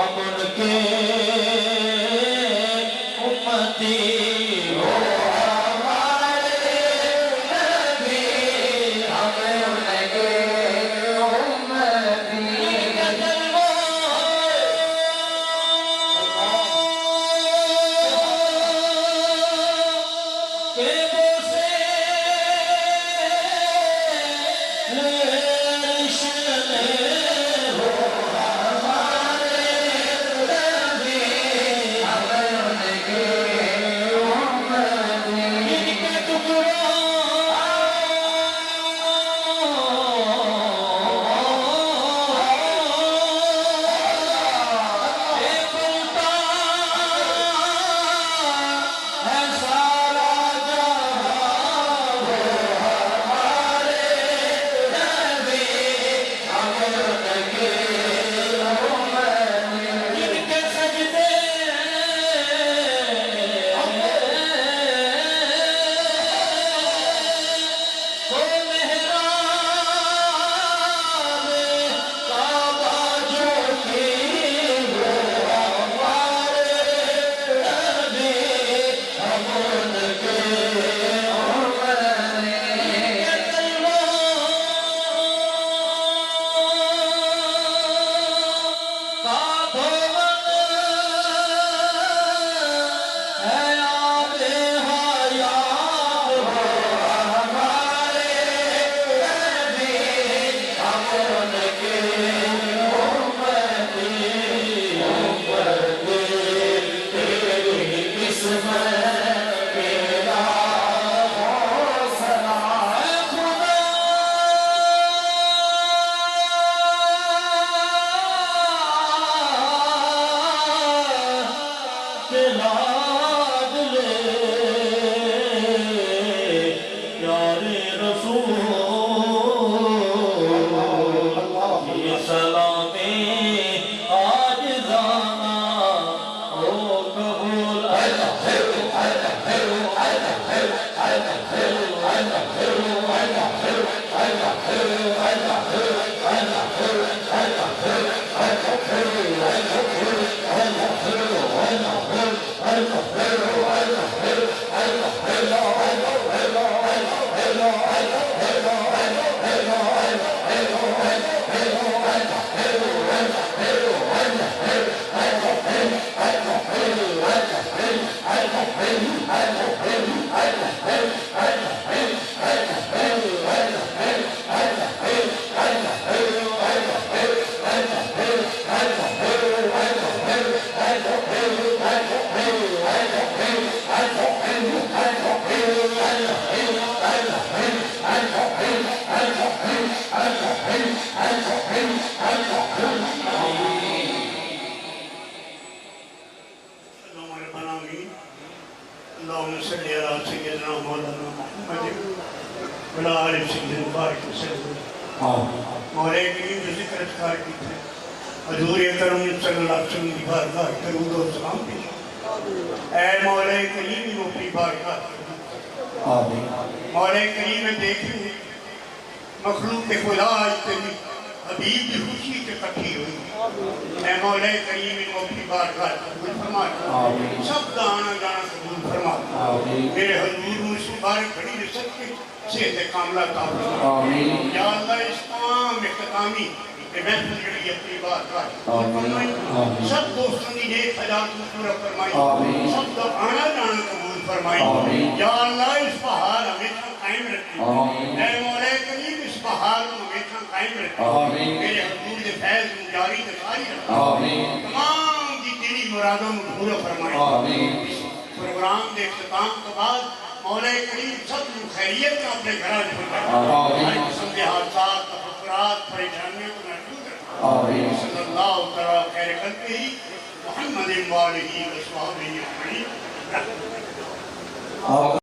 ہم ان کے امتی ہو ہمارے نبی ہم ان کے امتی اللهم صل على سيدنا مولانا محمد وعلى آل سيدنا بارك وسلم مولا کریم جو ذکر اذکار کیتے ہیں حضور اکرم صلی اللہ علیہ وسلم کی بارگاہ درود و سلام پیش اے مولا کریم وہ اپنی بارگاہ مولا کریم دیکھیں مخلوق خدا آج تیری حبیب کی خوشی کے کٹھی ہوئی اے مولا کریم ان کو اپنی بارگاہ قبول فرما سب کا آنا جانا قبول فرما میرے حضور اس مبارک کھڑی نے سب کے صحت کاملہ عطا فرما یا اللہ اس تمام اختتامی محفل کے لیے اپنی بارگاہ قبول فرمائی سب دوستوں کی نیک حاجات کو پورا فرمائی سب کا آنا جانا قبول فرمائی یا اللہ اس بہار ہمیشہ قائم رکھی اے مولا کریم اس بہار کو ہمیشہ قائم رکھی میرے حضور دے فیض جاری دکھاری رکھی تمام کی تیری مرادوں کو پورا فرمائی اس پروگرام دے اختتام کے بعد مولا کریم سب خیریت کا اپنے گھرانے پہنچائے ہر قسم کے حادثات تفکرات پریشانیوں کو محفوظ رکھا صلی اللہ تعالیٰ خیر خلقہ ہی محمد وآلہ وصحبہ اجمعین